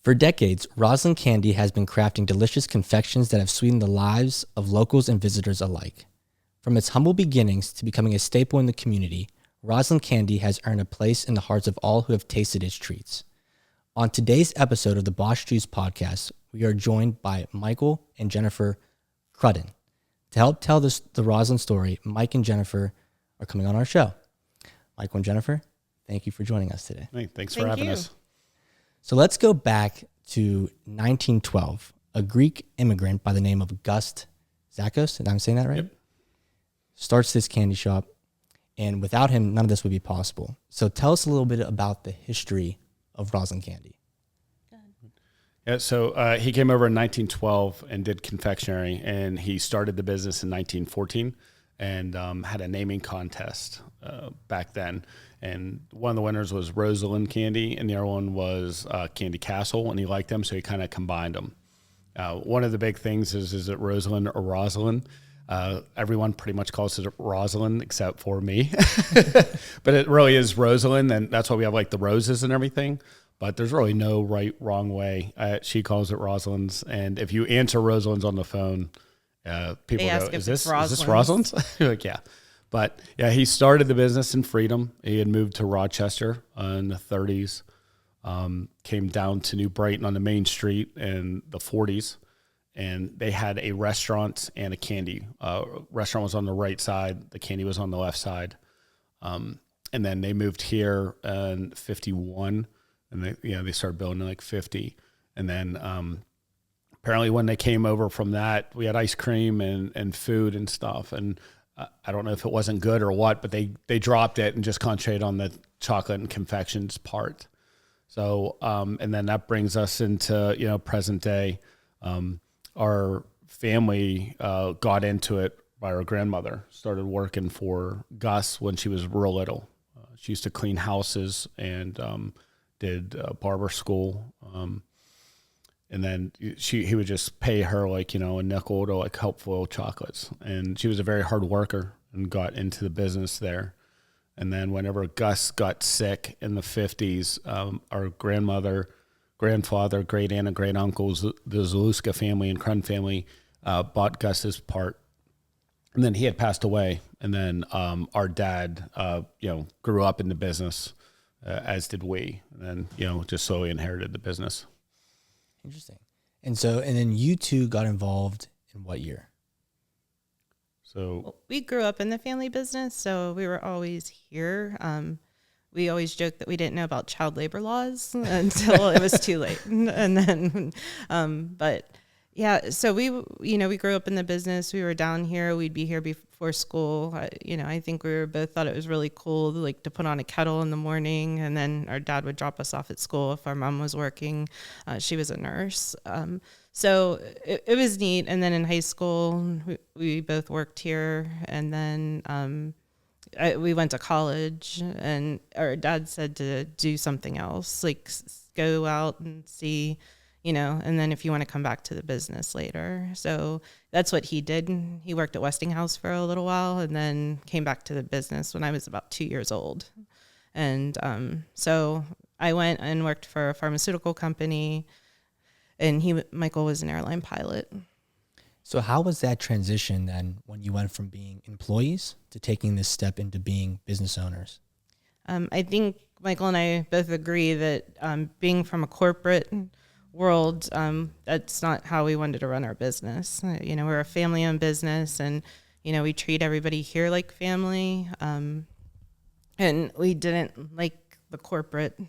For decades, Rosalind Candy has been crafting delicious confections that have sweetened the lives of locals and visitors alike. From its humble beginnings to becoming a staple in the community, Rosalind Candy has earned a place in the hearts of all who have tasted its treats. On today's episode of the Bosch Juice podcast, we are joined by Michael and Jennifer Crudden. To help tell the Rosalind story, Mike and Jennifer are coming on our show. Michael and Jennifer, thank you for joining us today. Hey, thanks for having us. So let's go back to 1912. A Greek immigrant by the name of Gus Zakos, and I'm saying that right? Yep. Starts this candy shop, and without him, none of this would be possible. So tell us a little bit about the history of Rosalind Candy. Yeah, so he came over in 1912 and did confectionery, and he started the business in 1914 and had a naming contest back then. And one of the winners was Rosalind Candy, and the other one was Candy Castle, and he liked them, so he kind of combined them. One of the big things is it Rosalind or Rosalind? Everyone pretty much calls it Rosalind except for me, but it really is Rosalind, and that's why we have like the roses and everything. But there's really no right, wrong way. She calls it Rosalind's, and if you answer Rosalind's on the phone, people go, "Is this Rosalind's?" You're like, yeah. But yeah, he started the business in Freedom. He had moved to Rochester in the 30s, came down to New Brighton on the main street in the 40s, and they had a restaurant and a candy. Restaurant was on the right side, the candy was on the left side. And then they moved here in 51, and they started building in like 50. And then apparently when they came over from that, we had ice cream and food and stuff. And I don't know if it wasn't good or what, but they dropped it and just concentrated on the chocolate and confections part. So, and then that brings us into, present day. Our family got into it by our grandmother, started working for Gus when she was real little. She used to clean houses and did barber school. And then he would just pay her like, a nickel to like help foil chocolates. And she was a very hard worker and got into the business there. And then whenever Gus got sick in the 50s, our grandfather, great aunt and great uncles, the Zaluska family and Crudden family bought Gus's part. And then he had passed away. And then our dad, grew up in the business, as did we. And then, just slowly inherited the business. Interesting. And then you two got involved in what year? Well, we grew up in the family business, so we were always here. We always joked that we didn't know about child labor laws until it was too late. And then, but yeah, so we grew up in the business. We were down here. We'd be here before school. I think we both thought it was really cool, like to put on a kettle in the morning, and then our dad would drop us off at school if our mom was working. She was a nurse. So it was neat. And then in high school, we both worked here, and then we went to college, and our dad said to do something else, like go out and see, and then if you want to come back to the business later. So that's what he did. He worked at Westinghouse for a little while and then came back to the business when I was about 2 years old. And so I went and worked for a pharmaceutical company, and Michael was an airline pilot. So how was that transition then when you went from being employees to taking this step into being business owners? I think Michael and I both agree that being from a corporate world, that's not how we wanted to run our business. We're a family-owned business, and, we treat everybody here like family. And we didn't like the corporate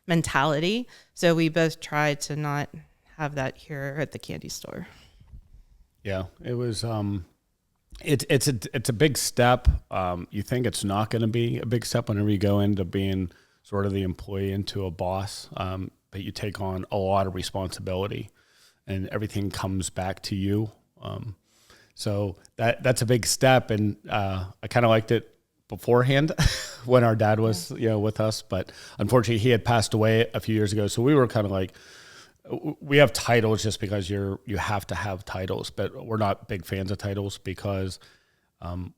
mentality, so we both tried to not have that here at the candy store. Yeah, it was. It's a big step. You think it's not going to be a big step whenever you go into being sort of the employee into a boss, but you take on a lot of responsibility, and everything comes back to you. So that's a big step, and I kind of liked it beforehand when our dad was with us, but unfortunately he had passed away a few years ago. So we were kind of like, we have titles just because you have to have titles, but we're not big fans of titles because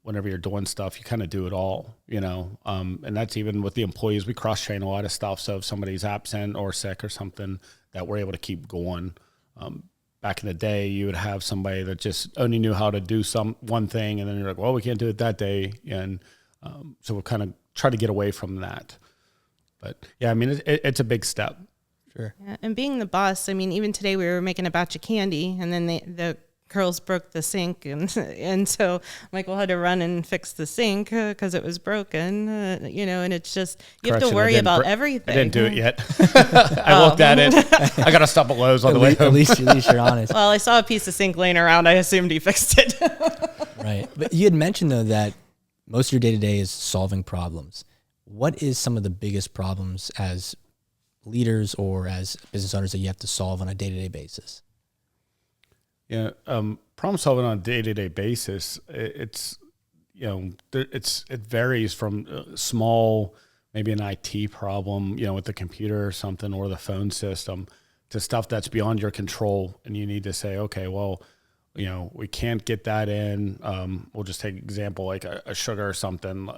whenever you're doing stuff, you kind of do it all, and that's even with the employees. We cross train a lot of stuff. So if somebody's absent or sick or something, that we're able to keep going. Back in the day, you would have somebody that just only knew how to do one thing, and then you're like, well, we can't do it that day. And so we'll kind of try to get away from that. But yeah, I mean, it's a big step. Sure. Yeah, and being the boss, I mean, even today we were making a batch of candy, and then the girls broke the sink, and so Michael had to run and fix the sink because it was broken, and it's just, you have to worry about everything. I didn't do it yet. I looked at it. I got to stop at Lowe's on the way home. At least you're honest. Well, I saw a piece of sink laying around. I assumed he fixed it. Right. But you had mentioned, though, that most of your day-to-day is solving problems. What is some of the biggest problems as leaders or as business owners that you have to solve on a day-to-day basis? Yeah, problem solving on a day-to-day basis, it varies from small, maybe an IT problem, with the computer or something, or the phone system, to stuff that's beyond your control, and you need to say, okay, well, we can't get that in. We'll just take an example like a sugar or something.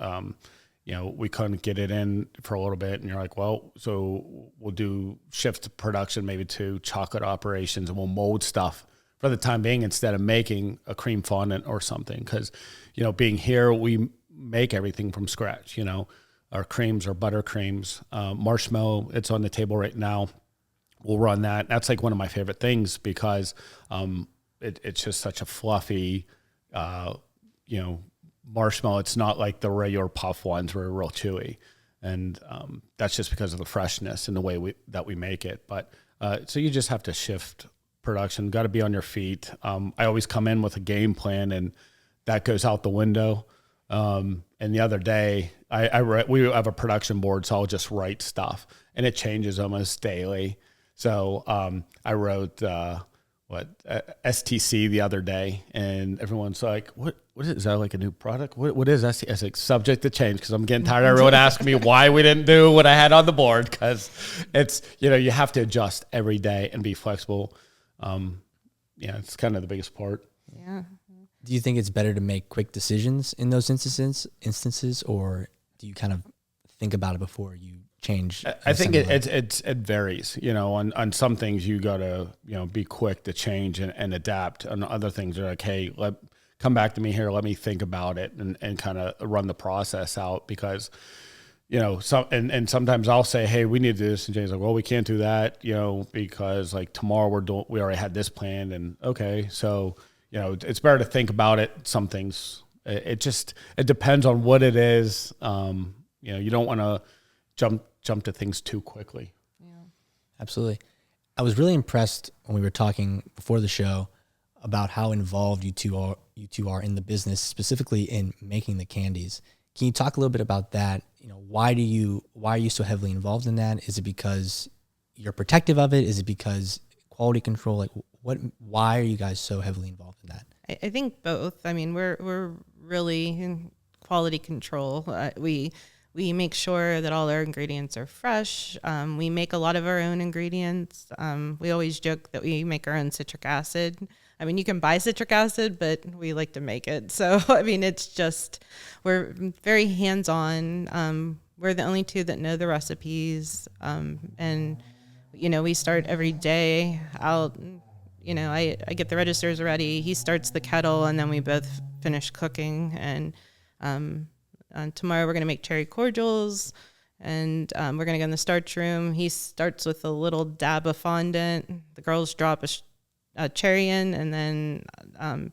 We couldn't get it in for a little bit, and you're like, well, so we'll do shift production maybe to chocolate operations, and we'll mold stuff for the time being instead of making a cream fondant or something. Because, being here, we make everything from scratch, our creams or buttercreams, marshmallow, it's on the table right now. We'll run that. That's like one of my favorite things because it's just such a fluffy, marshmallow. It's not like the regular puff ones where they're real chewy. And that's just because of the freshness and the way that we make it. But so you just have to shift production, got to be on your feet. I always come in with a game plan, and that goes out the window. And the other day, we have a production board, so I'll just write stuff, and it changes almost daily. So I wrote STC the other day, and everyone's like, "What is that? Like a new product? What is STC?" I was like, "Subject to change," because I'm getting tired of everyone asking me why we didn't do what I had on the board, because it's you have to adjust every day and be flexible. It's kind of the biggest part. Yeah. Do you think it's better to make quick decisions in those instances, or do you kind of think about it before you change? I think it varies. On some things you got to be quick to change and adapt. On other things, you're like, hey, come back to me here. Let me think about it and kind of run the process out, because and sometimes I'll say, hey, we need to do this, and Jane's like, well, we can't do that, because like tomorrow we already had this planned, and okay, so it's better to think about it. Some things it depends on what it is. You don't want to jump to things too quickly. Yeah, absolutely. I was really impressed when we were talking before the show about how involved you two are in the business, specifically in making the candies. Can you talk a little bit about that? Why are you so heavily involved in that? Is it because you're protective of it? Is it because quality control? Like why are you guys so heavily involved in that? I think both. I mean, we're really in quality control. We make sure that all our ingredients are fresh. We make a lot of our own ingredients. We always joke that we make our own citric acid. I mean, you can buy citric acid, but we like to make it. So, I mean, it's just, we're very hands-on. We're the only two that know the recipes. And, we start every day out, I get the registers ready. He starts the kettle, and then we both finish cooking. And tomorrow we're going to make cherry cordials, and we're going to go in the starch room. He starts with a little dab of fondant. The girls drop a cherry in, and then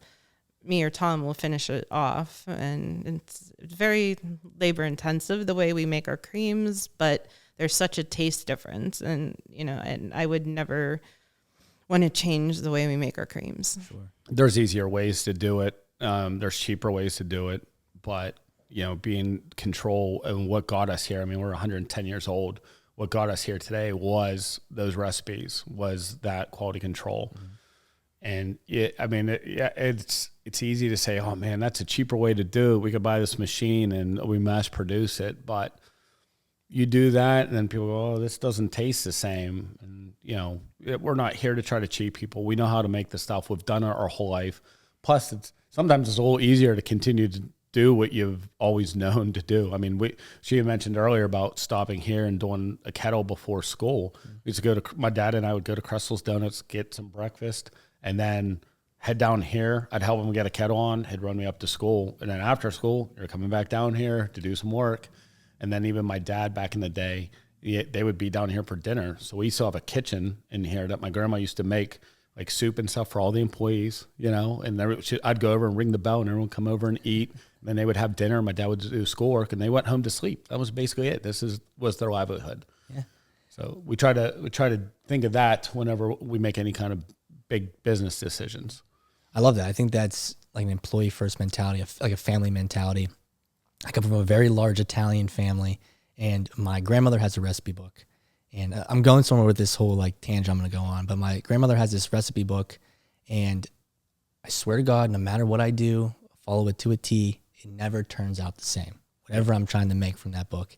me or Tom will finish it off. And it's very labor intensive the way we make our creams, but there's such a taste difference. And, and I would never want to change the way we make our creams. Sure. There's easier ways to do it. There's cheaper ways to do it, but being control and what got us here. I mean, we're 110 years old. What got us here today was those recipes, was that quality control. Mm-hmm. And it's easy to say, oh man, that's a cheaper way to do it. We could buy this machine and we mass produce it. But you do that, and then people go, oh, this doesn't taste the same. And, we're not here to try to cheat people. We know how to make the stuff. We've done it our whole life. Plus, sometimes it's a little easier to continue do what you've always known to do. I mean, she had mentioned earlier about stopping here and doing a kettle before school. We used to go to, my dad and I would go to Crystal's Donuts, get some breakfast, and then head down here. I'd help him get a kettle on. He'd run me up to school. And then after school, you're coming back down here to do some work. And then even my dad back in the day, they would be down here for dinner. So we still have a kitchen in here that my grandma used to make like soup and stuff for all the employees, you know, and I'd go over and ring the bell and everyone would come over and eat. And then they would have dinner. My dad would do schoolwork and they went home to sleep. That was basically it. Was their livelihood. Yeah. So we try to think of that whenever we make any kind of big business decisions. I love that. I think that's like an employee first mentality, like a family mentality. I come from a very large Italian family, and my grandmother has a recipe book. And I'm going somewhere with this whole like tangent I'm going to go on, but my grandmother has this recipe book, and I swear to God, no matter what I do, follow it to a T, it never turns out the same, whatever I'm trying to make from that book.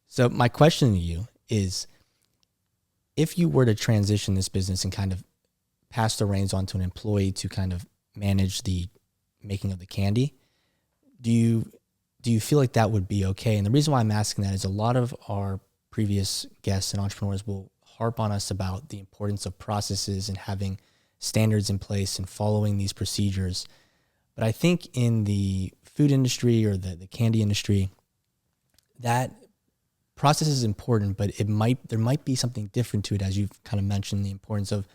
So my question to you is, if you were to transition this business and kind of pass the reins on to an employee to kind of manage the making of the candy, do you feel like that would be okay? And the reason why I'm asking that is a lot of our previous guests and entrepreneurs will harp on us about the importance of processes and having standards in place and following these procedures. But I think in the food industry or the candy industry, that process is important, but there might be something different to it, as you've kind of mentioned, the importance of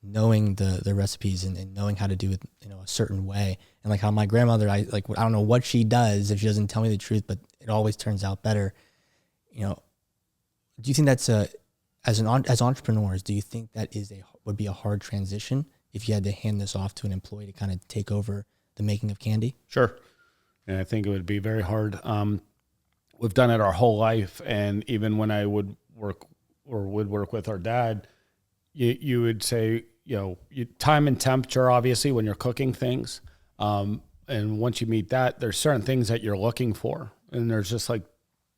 knowing the recipes and knowing how to do it, you know, a certain way. And like how my grandmother, I don't know what she does if she doesn't tell me the truth, but it always turns out better. You know, do you think that's as entrepreneurs, do you think that would be a hard transition if you had to hand this off to an employee to kind of take over the making of candy? Sure. And I think it would be very hard. We've done it our whole life. And even when I would work with our dad, you would say, you know, time and temperature, obviously, when you're cooking things. And once you meet that, there's certain things that you're looking for. And there's just like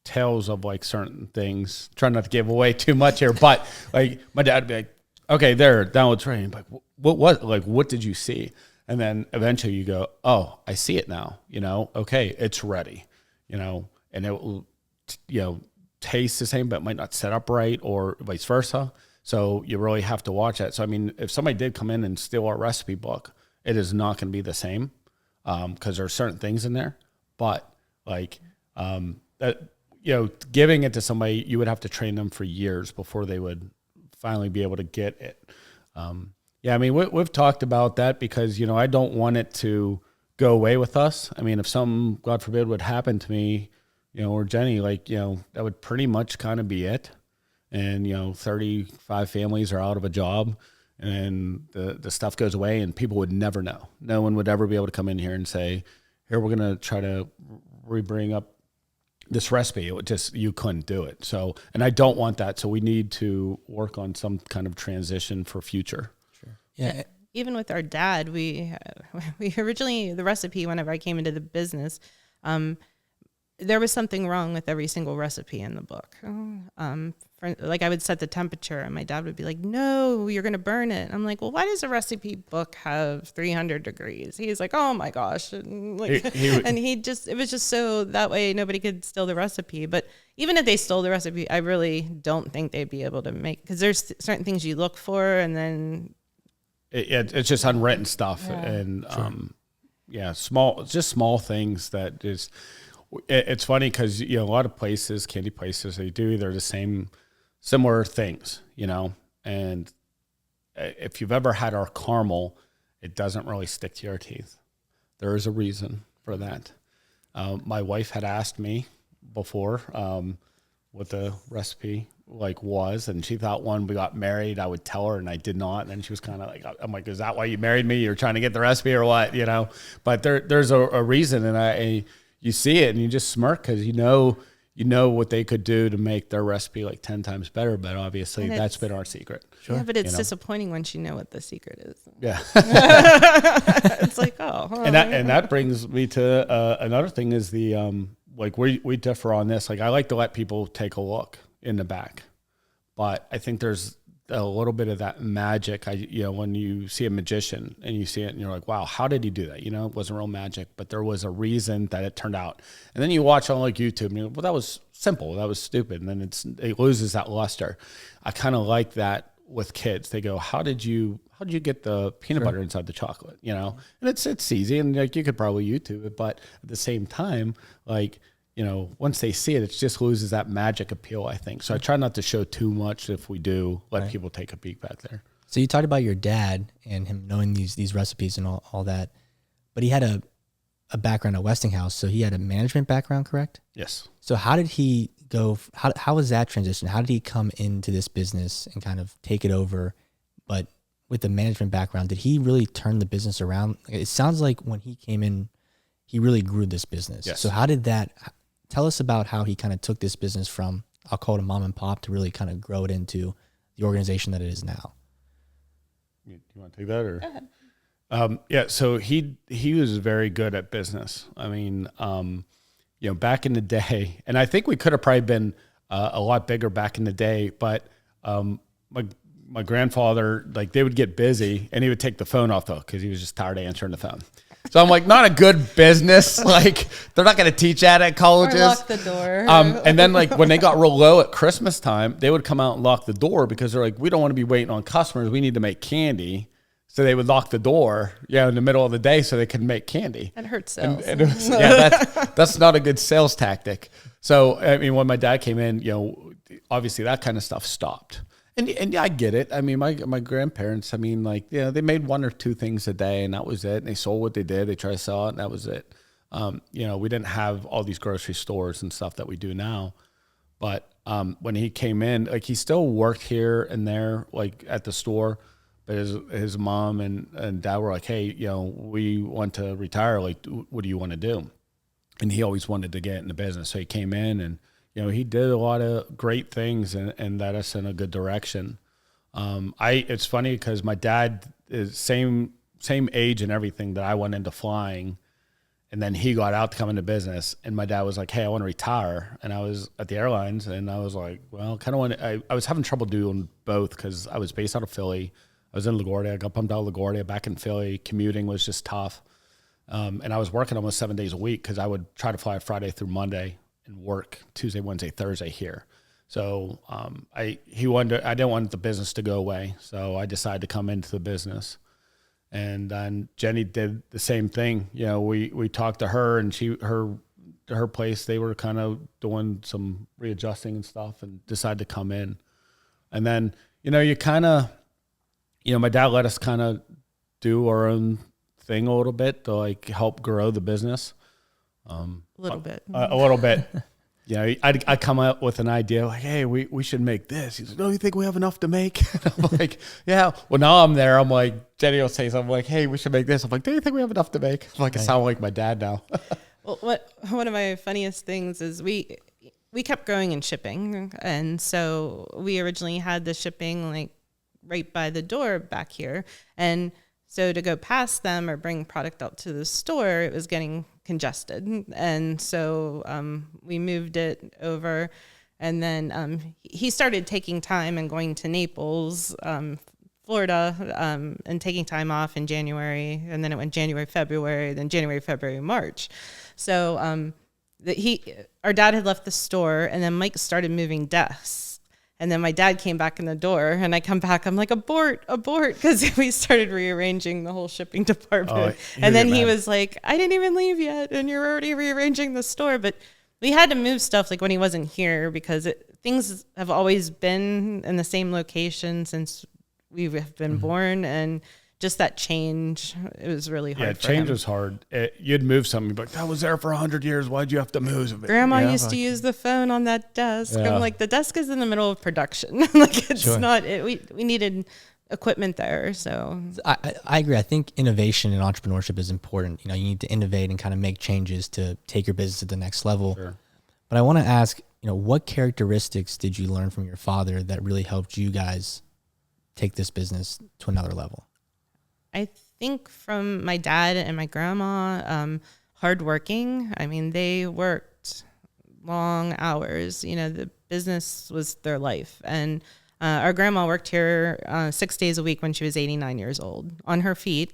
tales of like certain things. Trying not to give away too much here, but like my dad would be like, okay, there, downward train. Like, what did you see? And then eventually you go, oh, I see it now. You know, okay, it's ready. You know, and it will, you know, taste the same, but it might not set up right, or vice versa. So you really have to watch that. So I mean, if somebody did come in and steal our recipe book, it is not going to be the same, because there are certain things in there. But like that, you know, giving it to somebody, you would have to train them for years before they would finally be able to get it. Yeah, I mean, we've talked about that because, you know, I don't want it to go away with us. I mean, if something, God forbid, would happen to me, you know, or Jenny, like, you know, that would pretty much kind of be it. And, you know, 35 families are out of a job, and the stuff goes away and people would never know. No one would ever be able to come in here and say, here, we're going to try to bring up this recipe. It would just, you couldn't do it. So, and I don't want that. So we need to work on some kind of transition for future. Sure. Yeah. Even with our dad, we originally, the recipe, whenever I came into the business, there was something wrong with every single recipe in the book. Like I would set the temperature and my dad would be like, no, you're going to burn it. I'm like, well, why does a recipe book have 300 degrees? He's like, oh my gosh. And like, it was just so that way nobody could steal the recipe. But even if they stole the recipe, I really don't think they'd be able to make, because there's certain things you look for, and then it's just unwritten stuff. Yeah. And small things that is. It's funny because, you know, a lot of places, candy places, they do either the similar things, you know, and if you've ever had our caramel, it doesn't really stick to your teeth. There is a reason for that. My wife had asked me before what the recipe like was, and she thought when we got married I would tell her, and I did not. And then she was kind of like, I'm like, is that why you married me? You're trying to get the recipe or what, you know? But there's a reason, and you see it and you just smirk because you know what they could do to make their recipe like 10 times better. But obviously that's been our secret. Sure. Yeah, but it's disappointing once you know what the secret is. Yeah. It's like, and that brings me to another thing is the like we differ on this. Like I like to let people take a look in the back, but I think there's a little bit of that magic. When you see a magician and you see it and you're like, wow, how did he do that? It wasn't real magic, but there was a reason that it turned out. And then you watch on like YouTube and you're like, well, that was simple. That was stupid. And then it loses that luster. I kind of like that with kids. They go, how did you get the peanut butter inside the chocolate? And it's easy. And like, you could probably YouTube it, but at the same time, like, once they see it, it just loses that magic appeal, I think. So I try not to show too much. If we do, let people take a peek back there. So you talked about your dad and him knowing these recipes and all that, but he had a background at Westinghouse, so he had a management background, correct? Yes. So how did he go? How was that transition? How did he come into this business and kind of take it over? But with the management background, did he really turn the business around? It sounds like when he came in, he really grew this business. Yes. So how did that? Tell us about how he kind of took this business from, I'll call it a mom and pop, to really kind of grow it into the organization that it is now. You want to take that, or? Go ahead. Yeah. So he was very good at business. I mean, back in the day, and I think we could have probably been a lot bigger back in the day, but my grandfather, like, they would get busy and he would take the phone off, though, because he was just tired of answering the phone. So I'm like, not a good business. Like, they're not going to teach that at colleges. Or lock the door. And then, like, when they got real low at Christmas time, they would come out and lock the door because they're like, we don't want to be waiting on customers. We need to make candy. So they would lock the door, in the middle of the day so they could make candy. That hurts sales. And that's not a good sales tactic. So, I mean, when my dad came in, obviously that kind of stuff stopped. And I get it. I mean, my grandparents, I mean, like, they made one or two things a day and that was it. And they sold what they did. They tried to sell it and that was it. We didn't have all these grocery stores and stuff that we do now. But when he came in, like, he still worked here and there, like, at the store. But his mom and dad were like, hey, we want to retire. Like, what do you want to do? And he always wanted to get in the business. So he came in and, he did a lot of great things and led us in a good direction. It's funny because my dad is same age and everything that I went into flying. And then he got out to come into business. And my dad was like, hey, I want to retire. And I was at the airlines and I was like, well, I was having trouble doing both because I was based out of Philly. I was in LaGuardia. I got bumped out of LaGuardia, back in Philly. Commuting was just tough. And I was working almost 7 days a week because I would try to fly Friday through Monday and work Tuesday, Wednesday, Thursday here. So I didn't want the business to go away. So I decided to come into the business. And then Jenny did the same thing. We talked to her and her place, they were kind of doing some readjusting and stuff and decided to come in. And then, you kind of, my dad let us kind of do our own thing a little bit to, like, help grow the business. A little bit. A little bit. I come up with an idea like, hey, we should make this. He's like, no, you think we have enough to make? And I'm like, yeah. Well, now I'm there. I'm like, Jenny will say something like, hey, we should make this. I'm like, do you think we have enough to make? I'm like, I sound like my dad now. Well, one of my funniest things is we kept growing and shipping. And so we originally had the shipping, like, right by the door back here. And so to go past them or bring product out to the store, it was getting congested. And so we moved it over. And then he started taking time and going to Naples, Florida, and taking time off in January. And then it went January, February, then January, February, March. So our dad had left the store, and then Mike started moving desks. And then my dad came back in the door, and I come back. I'm like, abort, because we started rearranging the whole shipping department. And then he was like, I didn't even leave yet, and you're already rearranging the store. But we had to move stuff, like, when he wasn't here, because things have always been in the same location since we have been born. And just that change, it was really hard for change him. was hard. You'd move something, you'd be like, that was there for 100 years. Why'd you have to move it? Grandma used to use the phone on that desk. I'm like, the desk is in the middle of production. Like, it's not, we needed equipment there. So I agree. I think innovation and entrepreneurship is important. You need to innovate and kind of make changes to take your business to the next level. Sure. But I want to ask, what characteristics did you learn from your father that really helped you guys take this business to another level? I think from my dad and my grandma, hardworking. I mean, they worked long hours. The business was their life. And Our grandma worked here 6 days a week when she was 89 years old on her feet.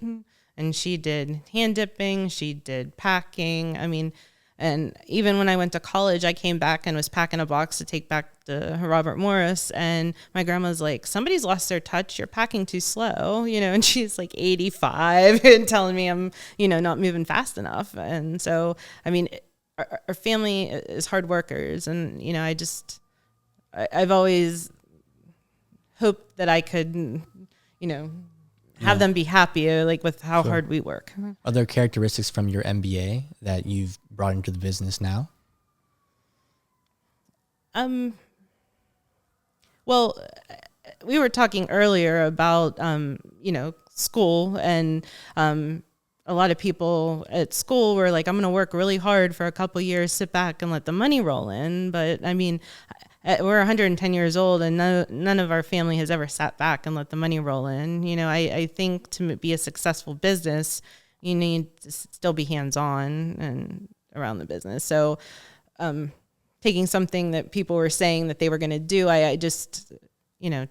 And she did hand dipping, she did packing. I mean, and even when I went to college, I came back and was packing a box to take back to Robert Morris. And my grandma's like, somebody's lost their touch. You're packing too slow, and she's like 85 and telling me I'm, not moving fast enough. And so, I mean, our family is hard workers. And, I've always hoped that I could, have them be happy, like with how hard we work. Are there characteristics from your MBA that you've brought into the business now? Well, we were talking earlier about, school, and a lot of people at school were like, I'm going to work really hard for a couple years, sit back and let the money roll in. But I mean, we're 110 years old, and none of our family has ever sat back and let the money roll in. I think to be a successful business, you need to still be hands-on and around the business. So taking something that people were saying that they were going to do, I just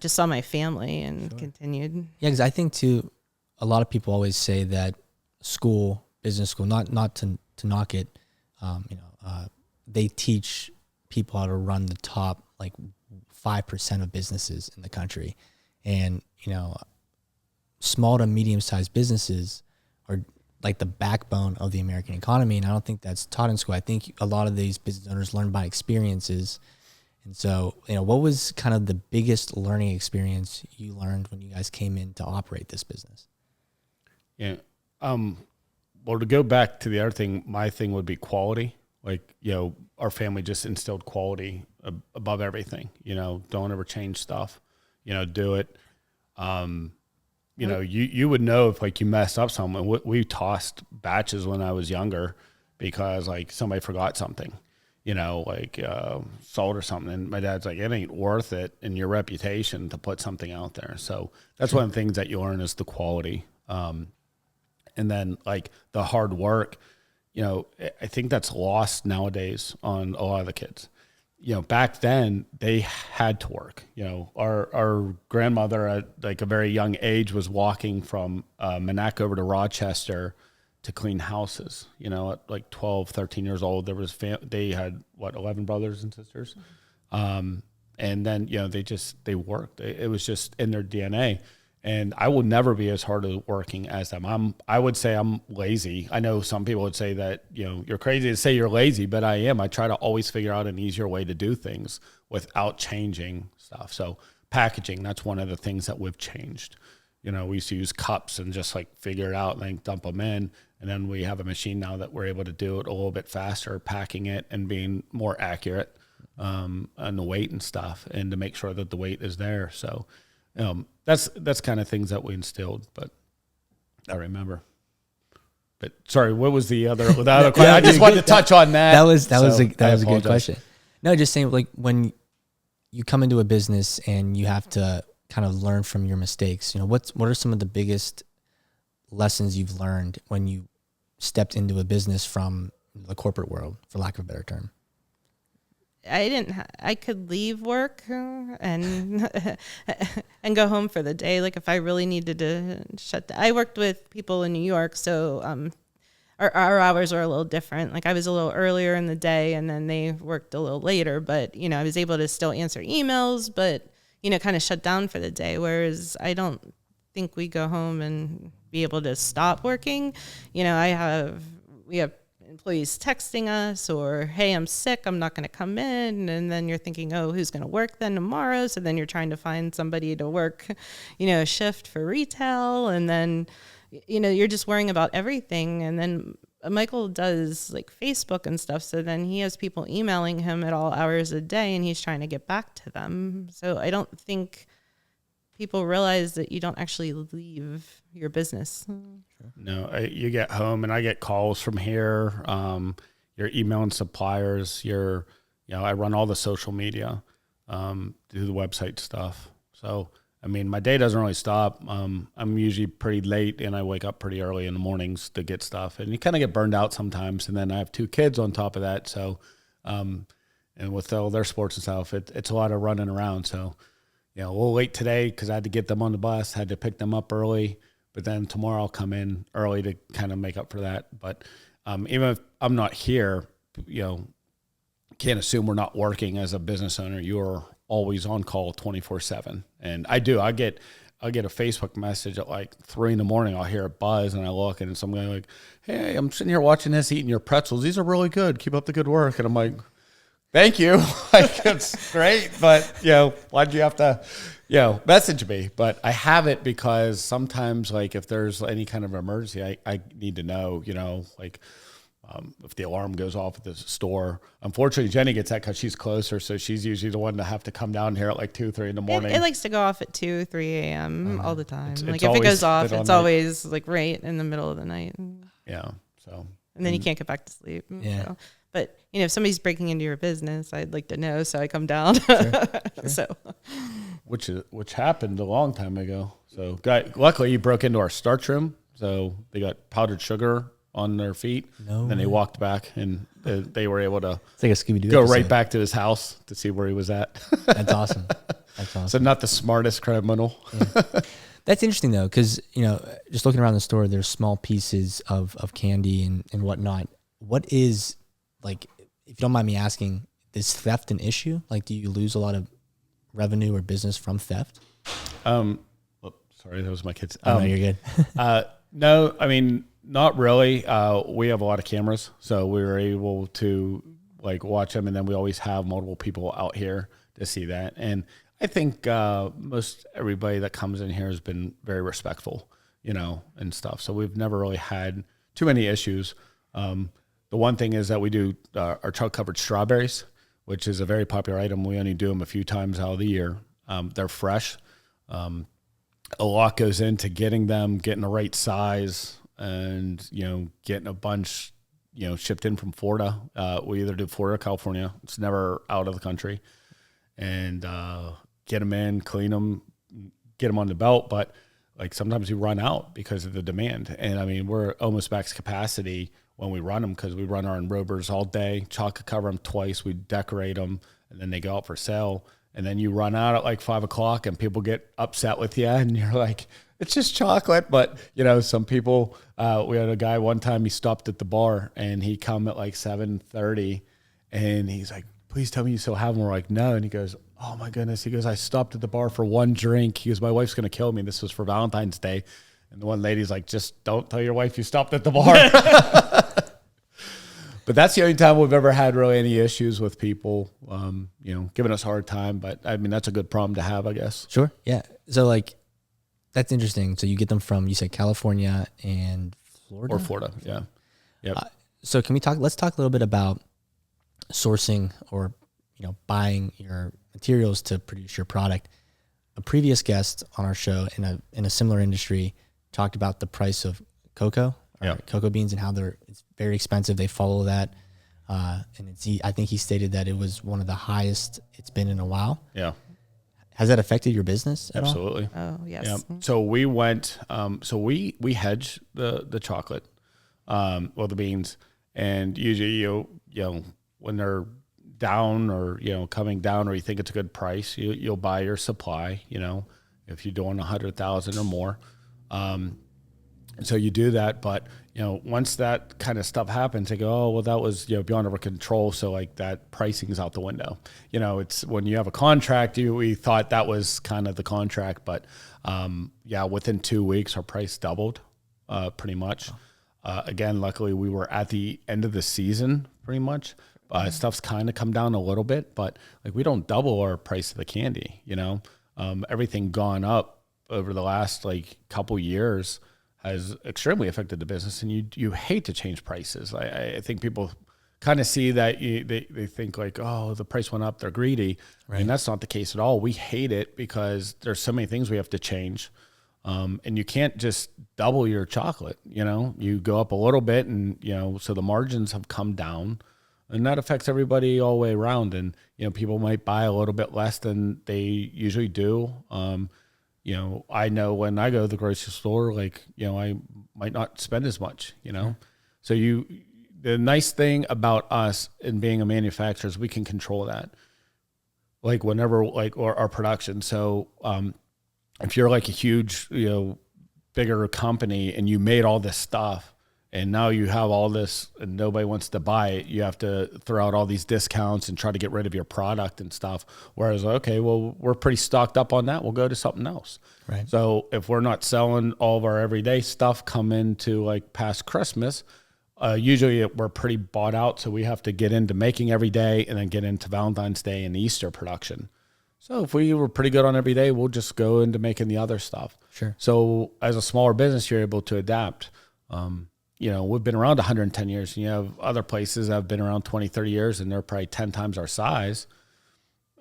saw my family and continued. Yeah, because I think too, a lot of people always say that business school, not to knock it, they teach people how to run the top 5% of businesses in the country. And, small to medium-sized businesses are like the backbone of the American economy. And I don't think that's taught in school. I think a lot of these business owners learn by experiences. And so, what was kind of the biggest learning experience you learned when you guys came in to operate this business? Yeah. Well, to go back to the other thing, my thing would be quality. Our family just instilled quality above everything. Don't ever change stuff. Do it. You would know if you messed up something. We tossed batches when I was younger because somebody forgot something, salt or something. And my dad's like, it ain't worth it in your reputation to put something out there. So that's one of the things that you learn is the quality. And then the hard work. I think that's lost nowadays on a lot of the kids. Back then they had to work. Our grandmother at a very young age was walking from Monaco over to Rochester to clean houses. At 12, 13 years old, they had 11 brothers and sisters. And then, they worked. It was just in their DNA. And I will never be as hard at working as them. I would say I'm lazy. I know some people would say that, you're crazy to say you're lazy, but I am. I try to always figure out an easier way to do things without changing stuff. So packaging, that's one of the things that we've changed. We used to use cups and just figure it out and dump them in. And then we have a machine now that we're able to do it a little bit faster, packing it and being more accurate on the weight and stuff, and to make sure that the weight is there. So that's kind of things that we instilled, but I remember. But sorry, what was the other question? I just wanted to touch on that. That was a good question. No, just saying when you come into a business and you have to kind of learn from your mistakes, what are some of the biggest lessons you've learned when you stepped into a business from the corporate world, for lack of a better term? I could leave work and go home for the day. If I really needed to shut down. I worked with people in New York, so our hours were a little different. I was a little earlier in the day, and then they worked a little later. But I was able to still answer emails, but kind of shut down for the day. Whereas I don't think we go home and be able to stop working. We have employees texting us, or, hey, I'm sick, I'm not going to come in. And then you're thinking, oh, who's going to work then tomorrow? So then you're trying to find somebody to work, a shift for retail. And then, you're just worrying about everything. And then Michael does Facebook and stuff. So then he has people emailing him at all hours of the day, and he's trying to get back to them. So I don't think people realize that you don't actually leave your business. No, you get home and I get calls from here. You're emailing suppliers. I run all the social media, do the website stuff. So, my day doesn't really stop. I'm usually pretty late and I wake up pretty early in the mornings to get stuff, and you kind of get burned out sometimes. And then I have 2 kids on top of that. So, and with all their sports and stuff, it's a lot of running around. So, a little late today because I had to get them on the bus, had to pick them up early. But then tomorrow I'll come in early to kind of make up for that. But even if I'm not here, can't assume we're not working as a business owner. You're always on call 24/7. And I do. I'll get a Facebook message at like 3 a.m. I'll hear a buzz and I look and some guy like, hey, I'm sitting here watching this, eating your pretzels. These are really good. Keep up the good work. And I'm like, thank you. Like, it's great. But, why'd you have to, message me? But I have it because sometimes, like, if there's any kind of emergency, I need to know, if the alarm goes off at the store. Unfortunately, Jenny gets that because she's closer, so she's usually the one to have to come down here at like 2, 3 in the morning. It likes to go off at 2, 3 a.m. All the time. It's if it goes off, it's always like right in the middle of the night. Yeah. So. And then you can't get back to sleep. Yeah. So. But if somebody's breaking into your business, I'd like to know, so I come down. Sure. So. Which happened a long time ago. So, luckily, you broke into our starch room, so they got powdered sugar on their feet. No then way. they walked back, and they were able to It's like a Scooby-Doo go episode. right back to his house to see where he was at. That's awesome. That's awesome. So not the smartest criminal. Yeah. That's interesting though, because just looking around the store, there's small pieces of candy and whatnot. What is, like, if you don't mind me asking, is theft an issue? Like, do you lose a lot of revenue or business from theft? Sorry, that was my kids. No, you're good. No, I mean, not really. We have a lot of cameras, so we were able to like watch them, and then we always have multiple people out here to see that. And I think most everybody that comes in here has been very respectful, and stuff. So we've never really had too many issues. The one thing is that we do our chocolate covered strawberries, which is a very popular item. We only do them a few times out of the year. They're fresh. A lot goes into getting them, getting the right size, and getting a bunch shipped in from Florida. We either do Florida or California. It's never out of the country. And get them in, clean them, get them on the belt. But like sometimes you run out because of the demand. And I mean, we're almost max capacity when we run them because we run our enrobers all day, chocolate cover them twice, we decorate them, and then they go out for sale. And then you run out at like 5 o'clock and people get upset with you and you're like, it's just chocolate. But, some people, we had a guy one time, he stopped at the bar and he come at like 7:30 and he's like, please tell me you still have them. We're like, no. And he goes, oh my goodness. He goes, I stopped at the bar for one drink. He goes, my wife's going to kill me. This was for Valentine's Day. And the one lady's like, just don't tell your wife you stopped at the bar. But that's the only time we've ever had really any issues with people, giving us a hard time. But I mean, that's a good problem to have, I guess. Sure. Yeah. So like, that's interesting. So you get them from, you said California and Florida? Or Florida. Yeah. Yep. So let's talk a little bit about sourcing or, buying your materials to produce your product. A previous guest on our show in a similar industry talked about the price of cocoa. Cocoa beans and how it's very expensive. They follow that. And I think he stated that it was one of the highest it's been in a while. Yeah. Has that affected your business at Absolutely. Oh, yes. Yeah. So we went, we hedge the chocolate, the beans, and usually, when they're down or, coming down or you think it's a good price, you'll buy your supply, if you're doing 100,000 or more. So you do that, but once that kind of stuff happens, they go, oh, well, that was beyond our control. So like that pricing is out the window. It's when you have a contract, we thought that was kind of the contract, but within 2 weeks our price doubled, pretty much. Again, luckily we were at the end of the season, pretty much. Stuff's kind of come down a little bit, but like we don't double our price of the candy. Everything gone up over the last like couple years has extremely affected the business, and you hate to change prices. I think people kind of see that they think like, oh, the price went up, they're greedy. Right. And that's not the case at all. We hate it because there's so many things we have to change. And you can't just double your chocolate, you go up a little bit and, so the margins have come down and that affects everybody all the way around. And, people might buy a little bit less than they usually do. I know when I go to the grocery store, like, I might not spend as much, So the nice thing about us in being a manufacturer is we can control that. like whenever like or our production. So if you're like a huge, bigger company and you made all this stuff and now you have all this and nobody wants to buy it, you have to throw out all these discounts and try to get rid of your product and stuff. Whereas, okay, well, we're pretty stocked up on that. We'll go to something else. Right. So if we're not selling all of our everyday stuff come into like past Christmas, usually we're pretty bought out. So we have to get into making every day and then get into Valentine's Day and Easter production. So if we were pretty good on every day, we'll just go into making the other stuff. Sure. So as a smaller business, you're able to adapt. We've been around 110 years, and you have other places that have been around 20, 30 years, and they're probably 10 times our size.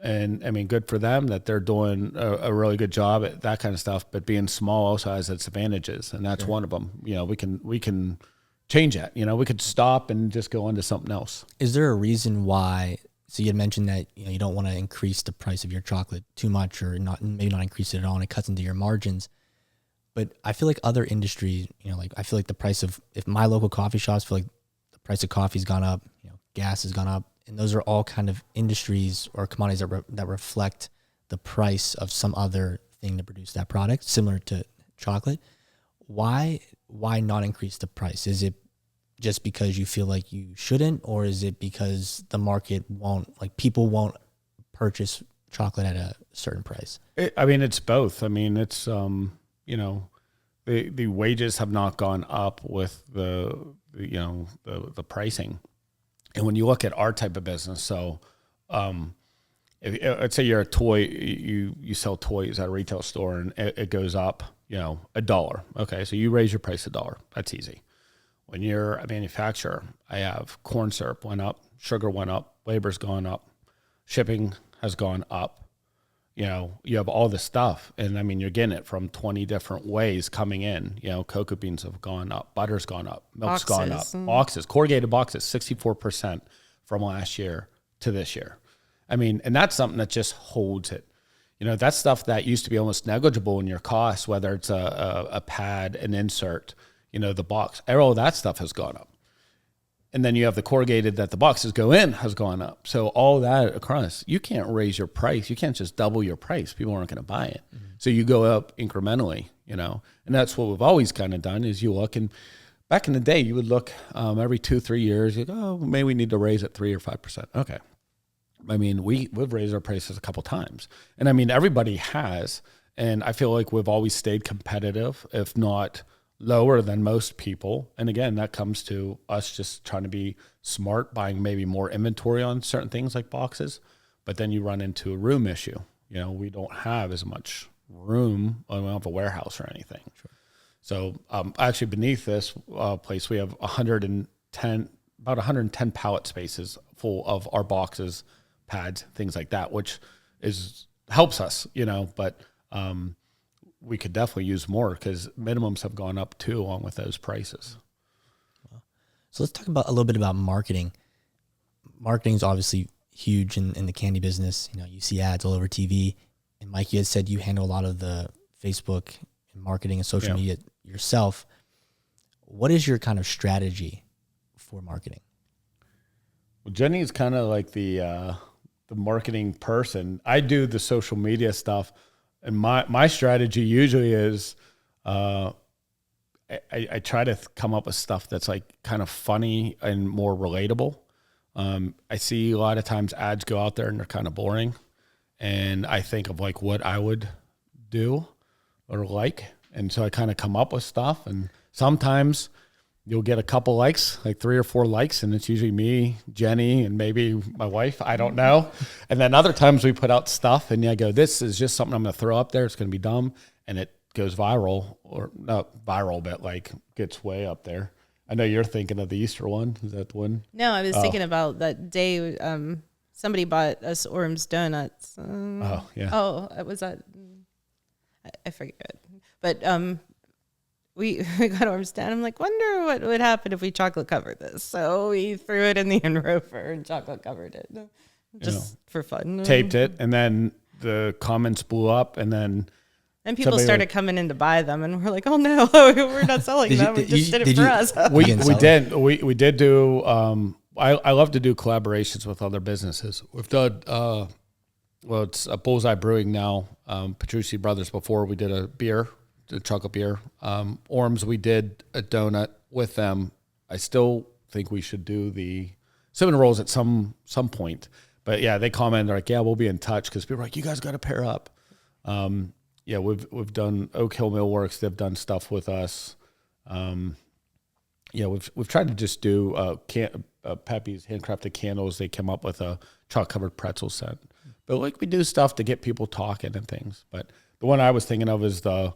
And I mean, good for them that they're doing a really good job at that kind of stuff. But being small also has its advantages, and that's one of them. We can change that. We could stop and just go into something else. Is there a reason why? So you had mentioned that you don't want to increase the price of your chocolate too much, or maybe not increase it at all, and it cuts into your margins. But I feel like other industries, I feel like the price of, if my local coffee shops feel like the price of coffee's gone up, gas has gone up, and those are all kind of industries or commodities that reflect the price of some other thing to produce that product, similar to chocolate. Why not increase the price? Is it just because you feel like you shouldn't, or is it because the market people won't purchase chocolate at a certain price? It's both. It's, the wages have not gone up with the pricing. And when you look at our type of business, so let's say you're a toy, you sell toys at a retail store and it goes up, $1. Okay. So you raise your price $1. That's easy. When you're a manufacturer, I have corn syrup went up, sugar went up, labor's gone up, shipping has gone up. You have all this stuff, and you're getting it from 20 different ways coming in. Cocoa beans have gone up, butter's gone up, milk's gone up, boxes, corrugated boxes, 64% from last year to this year. And that's something that just holds it. That's stuff that used to be almost negligible in your costs, whether it's a pad, an insert, the box, all that stuff has gone up. And then you have the corrugated that the boxes go in has gone up. So all that across, you can't raise your price. You can't just double your price. People aren't going to buy it. Mm-hmm. So you go up incrementally, and that's what we've always kind of done is you look. And back in the day, you would look every 2-3 years, you go, maybe we need to raise it 3 or 5%. Okay. We've raised our prices a couple times. And everybody has. And I feel like we've always stayed competitive, if not lower than most people. And again, that comes to us just trying to be smart, buying maybe more inventory on certain things like boxes. But then you run into a room issue. We don't have as much room. We don't have a warehouse or anything. Sure. So actually beneath this place, we have about 110 pallet spaces full of our boxes, pads, things like that, which helps us, but we could definitely use more because minimums have gone up too, along with those prices. So let's talk a little bit about marketing. Marketing is obviously huge in the candy business. You see ads all over TV. And Mike, you had said you handle a lot of the Facebook and marketing and social media yourself. What is your kind of strategy for marketing? Well, Jenny is kind of like the marketing person. I do the social media stuff. And my strategy usually is I try to come up with stuff that's like kind of funny and more relatable. I see a lot of times ads go out there and they're kind of boring. And I think of like what I would do or like. And so I kind of come up with stuff. And sometimes you'll get a couple likes, like 3 or 4 likes, and it's usually me, Jenny, and maybe my wife. I don't know. And then other times we put out stuff, and I go, this is just something I'm going to throw up there. It's going to be dumb, and it goes viral, or not viral, but like gets way up there. I know you're thinking of the Easter one. Is that the one? No, I was thinking about that day somebody bought us Orm's Donuts. Was that? I forget. But we got Orm's down. I'm like, wonder what would happen if we chocolate covered this. So we threw it in the enrofer and chocolate covered it, just for fun. Taped it, and then the comments blew up, and then people started coming in to buy them, and we're like, oh no, we're not selling them. We just did it for us. We did do. I love to do collaborations with other businesses. We've done Well, it's a Bullseye Brewing now. Petrucci Brothers before we did a beer, a chocolate beer. Orms, we did a donut with them. I still think we should do the cinnamon rolls at some point. But yeah, they commented like, yeah, we'll be in touch because people are like, you guys got to pair up. Yeah, we've done Oak Hill Millworks. They've done stuff with us. Yeah, we've tried to just do Pepe's handcrafted candles. They came up with a chocolate covered pretzel scent. But like we do stuff to get people talking and things. But the one I was thinking of is the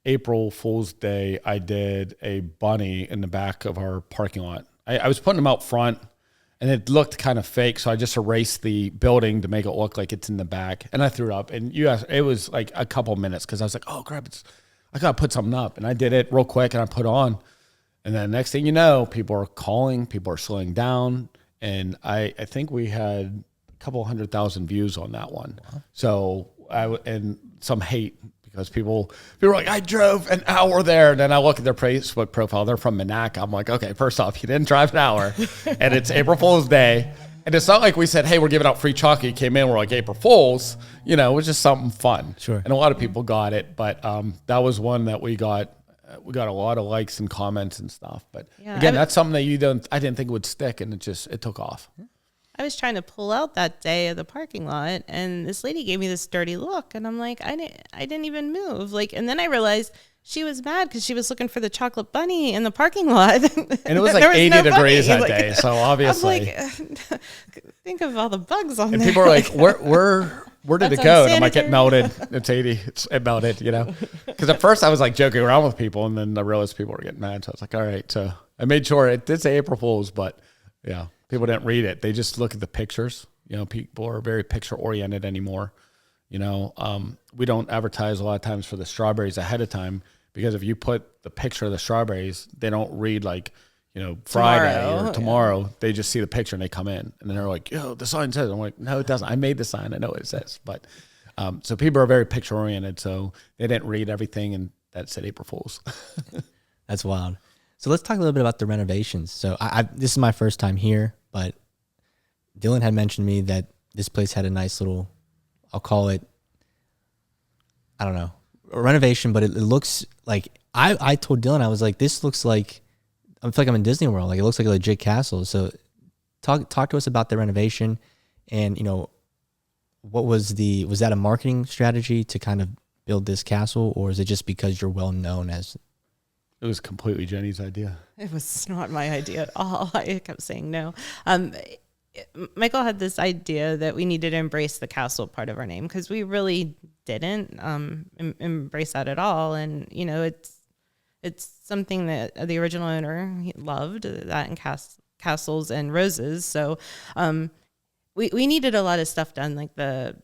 April Fool's Day. I did a bunny in the back of our parking lot. I was putting them out front, and it looked kind of fake, so I just erased the building to make it look like it's in the back, and I threw it up. And it was like a couple minutes because I was like, oh crap, I gotta put something up, and I did it real quick, and I put on, and then next thing you know, people are calling, people are slowing down, and I think we had a couple 100,000 views on that one. Wow. So and some hate. Because people were like, I drove an hour there. And then I look at their Facebook profile. They're from Monaca. I'm like, okay, first off, you didn't drive an hour. And it's April Fool's Day. And it's not like we said, hey, we're giving out free chocolate. You came in, we're like, April Fool's. It was just something fun. Sure. And a lot of people got it. But that was one that we got a lot of likes and comments and stuff. But yeah, again, that's something that I didn't think would stick. And it took off. I was trying to pull out that day of the parking lot, and this lady gave me this dirty look, and I'm like, I didn't even move. And then I realized she was mad because she was looking for the chocolate bunny in the parking lot. And it was like 80 degrees that day, so obviously. I'm like, think of all the bugs on there. And people are like, where did it go? And I'm like, it melted. It's 80. It melted, Because at first I was like joking around with people, and then I realized people were getting mad. So I was like, all right. So I made sure it did say April Fool's, but yeah. People didn't read it. They just look at the pictures. People are very picture oriented anymore. We don't advertise a lot of times for the strawberries ahead of time because if you put the picture of the strawberries, they don't read like, Friday or tomorrow. Yeah. They just see the picture and they come in and then they're like, yo, the sign says. I'm like, no, it doesn't. I made the sign. I know what it says. But so people are very picture oriented. So they didn't read everything and that said April Fool's. That's wild. So let's talk a little bit about the renovations. So this is my first time here, but Dylan had mentioned to me that this place had a nice little, I'll call it, I don't know, a renovation, but it looks like, I told Dylan, I was like, this looks like, I feel like I'm in Disney World. Like it looks like a legit castle. So talk to us about the renovation and, what was that a marketing strategy to kind of build this castle, or is it just because you're well known as? It was completely Jenny's idea. It was not my idea at all. I kept saying no. Michael had this idea that we needed to embrace the castle part of our name because we really didn't embrace that at all. And, it's something that the original owner loved, that and castles and roses. So we needed a lot of stuff done. Like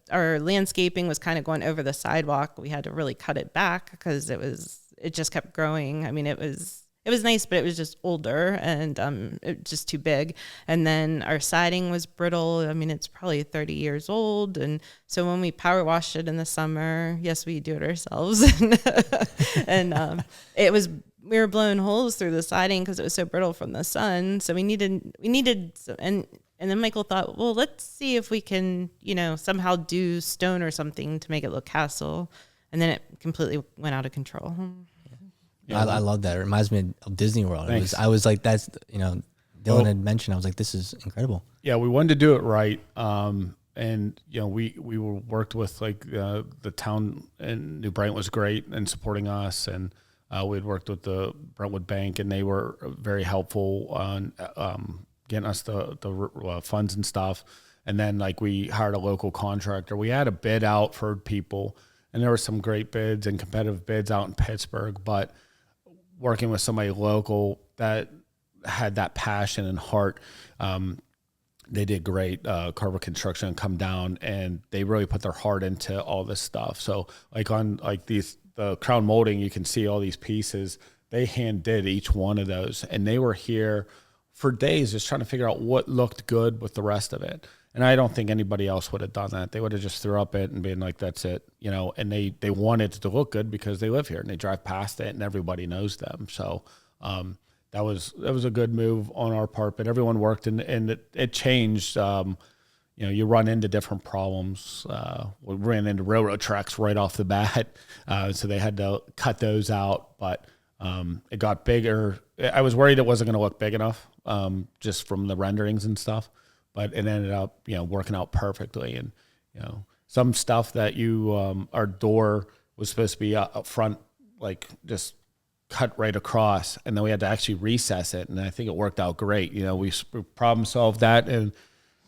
our landscaping was kind of going over the sidewalk. We had to really cut it back because it just kept growing. I mean, it was nice, but it was just older and it was just too big. And then our siding was brittle. I mean, it's probably 30 years old. And so when we power washed it in the summer, yes, we do it ourselves. And we were blowing holes through the siding because it was so brittle from the sun. So we needed some, and then Michael thought, well, let's see if we can, somehow do stone or something to make it look castle. And then it completely went out of control. Yeah. I love that. It reminds me of Disney World. I was like, that's, Dylan had mentioned, I was like, this is incredible. Yeah, we wanted to do it right. And, we worked with like the town in New Brighton was great in supporting us. And we had worked with the Brentwood Bank and they were very helpful on getting us the funds and stuff. And then like we hired a local contractor. We had a bid out for people and there were some great bids and competitive bids out in Pittsburgh, but working with somebody local that had that passion and heart, they did great. Carver Construction come down and they really put their heart into all this stuff. So like on like the crown molding, you can see all these pieces. They hand did each one of those, and they were here for days just trying to figure out what looked good with the rest of it. And I don't think anybody else would have done that. They would have just threw up it and been like, that's it, and they wanted it to look good because they live here and they drive past it and everybody knows them. So that was a good move on our part, but everyone worked and it changed. you run into different problems. We ran into railroad tracks right off the bat, so they had to cut those out. But it got bigger. I was worried it wasn't going to look big enough, just from the renderings and stuff. But it ended up, working out perfectly. And some stuff that our door was supposed to be up front, like just cut right across, and then we had to actually recess it. And I think it worked out great. We problem solved that and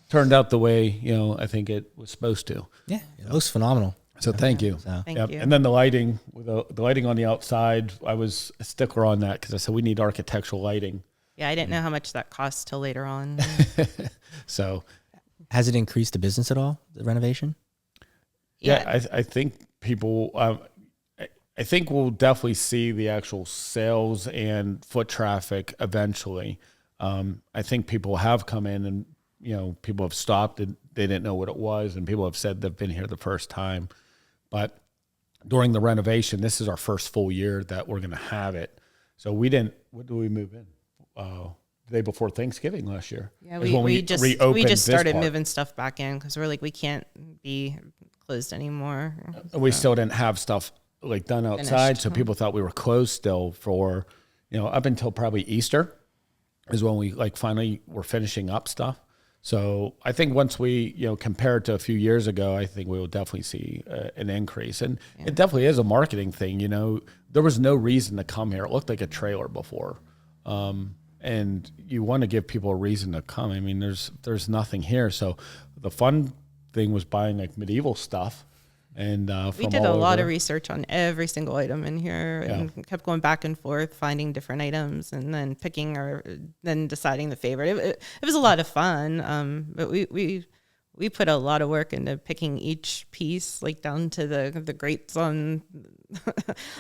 turned out the way, I think it was supposed to. Yeah, it looks phenomenal. So thank you. So. Thank you. And then the lighting, the lighting on the outside, I was a stickler on that because I said we need architectural lighting. Yeah, I didn't know how much that cost till later on. So, has it increased the business at all, the renovation? yeah, I think people, I think we'll definitely see the actual sales and foot traffic eventually. I think people have come in and, people have stopped and they didn't know what it was, and people have said they've been here the first time. But during the renovation, this is our first full year that we're going to have it. So when did we move in? The day before Thanksgiving last year. Yeah, is when we just reopened this started part. moving stuff back in because we're like, we can't be closed anymore. We still didn't have stuff like done outside, Finished. so people thought we were closed still for, up until probably Easter is when we finally were finishing up stuff. So I think once we, compare it to a few years ago, I think we will definitely see an increase. And it definitely is a marketing thing. There was no reason to come here. It looked like a trailer before. And you want to give people a reason to come. I mean, there's nothing here. So the fun thing was buying medieval stuff. And we did a lot of research on every single item in here and kept going back and forth, finding different items and then then deciding the favorite. It was a lot of fun. But we put a lot of work into picking each piece, like down to the grapes on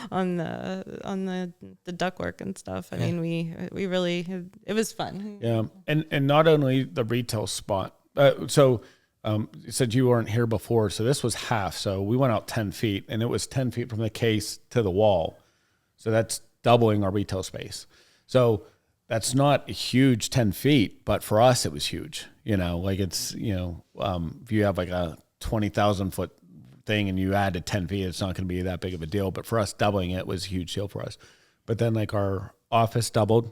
the ductwork and stuff. I mean, we really, it was fun. Yeah. And not only the retail spot, you said you weren't here before, so this was half. So we went out 10 feet, and it was 10 feet from the case to the wall. So that's doubling our retail space. So that's not a huge 10 feet, but for us, it was huge. It's, if you have a 20,000 foot thing and you added 10 feet, it's not going to be that big of a deal. But for us, doubling it was a huge deal for us. But then our office doubled,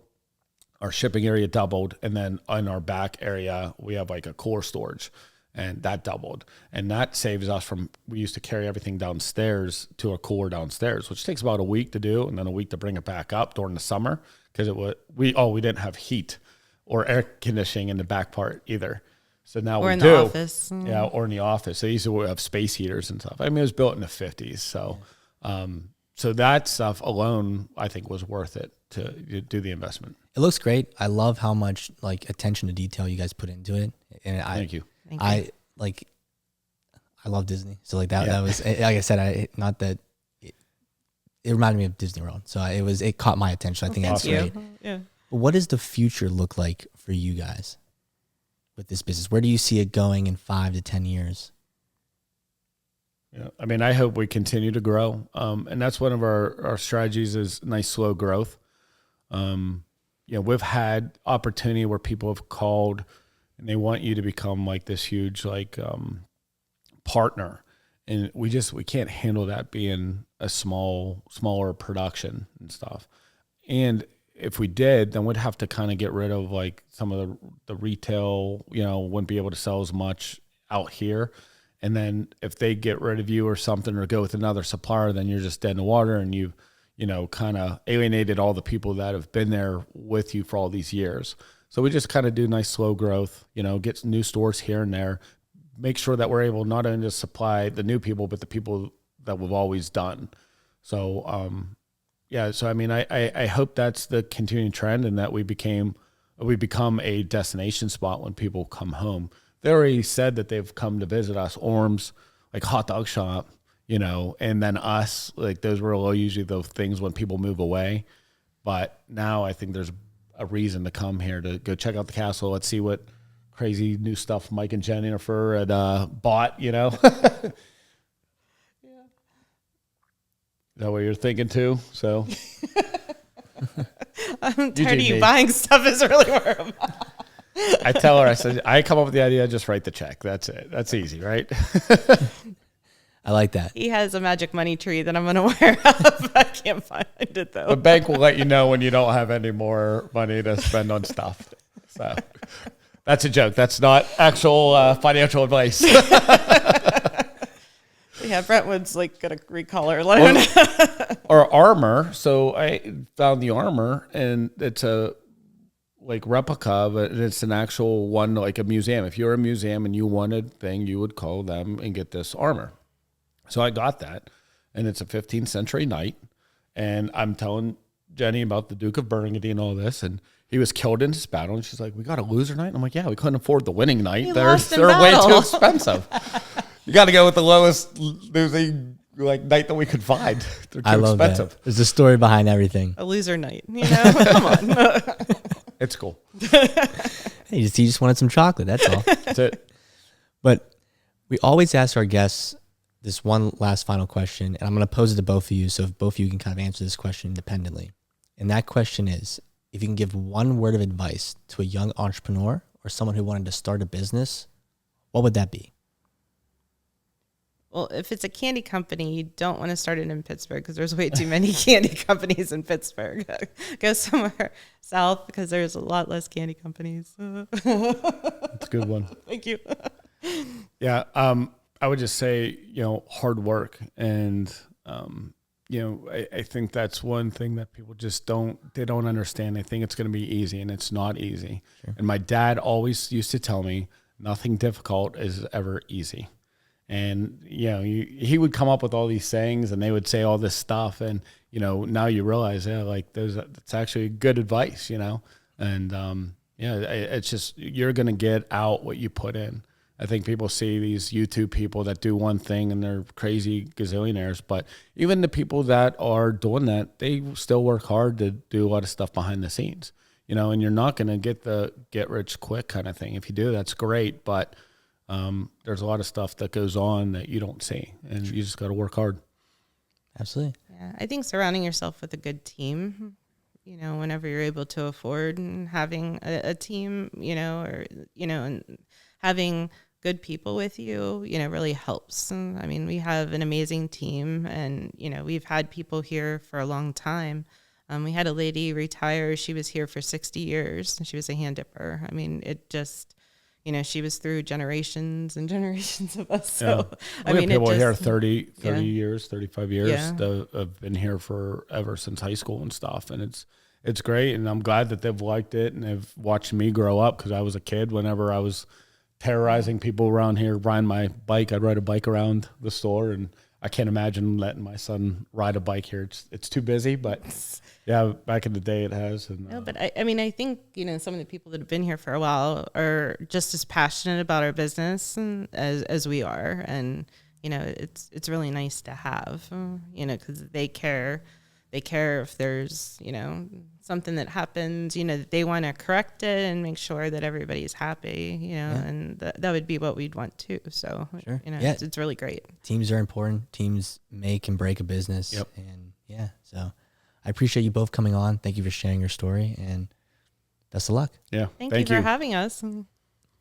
our shipping area doubled, and then in our back area, we have a core storage. And that doubled. And that saves us we used to carry everything downstairs to a cooler downstairs, which takes about a week to do and then a week to bring it back up during the summer because we didn't have heat or air conditioning in the back part either. So now we do. Or in the office. Yeah, or in the office. They used to have space heaters and stuff. I mean, it was built in the 50s. So, so that stuff alone, I think, was worth it to do the investment. It looks great. I love how much attention to detail you guys put into it. And Thank you. I love Disney. So that was, like I said, it reminded me of Disney World. So it caught my attention. I think that's great. Yeah. But what does the future look like for you guys with this business? Where do you see it going in 5 to 10 years? Yeah, I mean, I hope we continue to grow. And that's one of our strategies is nice, slow growth. We've had opportunity where people have called and they want you to become this huge partner, and we can't handle that being a smaller production and stuff. And if we did, then we'd have to kind of get rid of some of the retail. Wouldn't be able to sell as much out here. And then if they get rid of you or something or go with another supplier, then you're just dead in the water, and you kind of alienated all the people that have been there with you for all these years. So we just kind of do nice slow growth, get new stores here and there, make sure that we're able not only to supply the new people, but the people that we've always done. So, so I mean, I hope that's the continuing trend and that we become a destination spot when people come home. They already said that they've come to visit us, Orms, hot dog shop, and then us, those were usually the things when people move away. But now I think there's a reason to come here to go check out the castle. Let's see what crazy new stuff Mike and Jennifer had bought, Yeah. Is that what you're thinking too? So I'm tired of you buying stuff is really where I'm at. I tell her, I said, I come up with the idea, just write the check. That's it. That's easy, right? I like that. He has a magic money tree that I'm unaware of. I can't find it though. The bank will let you know when you don't have any more money to spend on stuff. So that's a joke. That's not actual financial advice. Yeah, Brentwood's like got a recollar loan. Or armor. So I found the armor, and it's a like replica, but it's an actual one, like a museum. If you're a museum and you wanted thing, you would call them and get this armor. So I got that, and it's a 15th century knight. And I'm telling Jenny about the Duke of Burgundy and all this, and he was killed in this battle. And she's like, "We got a loser knight." And I'm like, "Yeah, we couldn't afford the winning knight. They're way too expensive. You got to go with the lowest losing like knight that we could find. They're too expensive." That. There's a story behind everything. A loser knight, you know? Come on. It's cool. He just wanted some chocolate. That's all. That's it. But we always ask our guests this one last final question, and I'm going to pose it to both of you, so if both of you can kind of answer this question independently. And that question is, if you can give one word of advice to a young entrepreneur or someone who wanted to start a business, what would that be? Well, if it's a candy company, you don't want to start it in Pittsburgh because there's way too many candy companies in Pittsburgh. Go somewhere south because there's a lot less candy companies. That's a good one. Thank you. Yeah. I would just say, hard work. And, I think that's one thing that people just don't understand. They think it's going to be easy, and it's not easy. Sure. And my dad always used to tell me nothing difficult is ever easy. And, he would come up with all these sayings, and they would say all this stuff. And, now you realize, that's actually good advice, and, it's just, you're going to get out what you put in. I think people see these YouTube people that do one thing and they're crazy gazillionaires, but even the people that are doing that, they still work hard to do a lot of stuff behind the scenes, and you're not going to get the get rich quick kind of thing. If you do, that's great. But, there's a lot of stuff that goes on that you don't see, and you just got to work hard. Absolutely. Yeah, I think surrounding yourself with a good team, whenever you're able to afford, and having a team, and having good people with you, really helps. And, I mean, we have an amazing team, and, we've had people here for a long time. We had a lady retire. She was here for 60 years, and she was a hand dipper. I mean, it just, she was through generations and generations of us. So, I mean, people here 30 yeah. years, 35 years that have been here ever since high school and stuff. And it's great. And I'm glad that they've liked it and they've watched me grow up, because I was a kid whenever I was terrorizing people around here, riding my bike. I'd ride a bike around the store, and I can't imagine letting my son ride a bike here. It's too busy, but yeah, back in the day it has. And, no, but I think, some of the people that have been here for a while are just as passionate about our business as we are. And, it's really nice to have, because they care if there's, something that happens, that they want to correct it and make sure that everybody's happy, and that would be what we'd want too. So, sure. It's really great. Teams are important. Teams make and break a business. Yep. And so I appreciate you both coming on. Thank you for sharing your story, and best of luck. Yeah. Thank you for having us.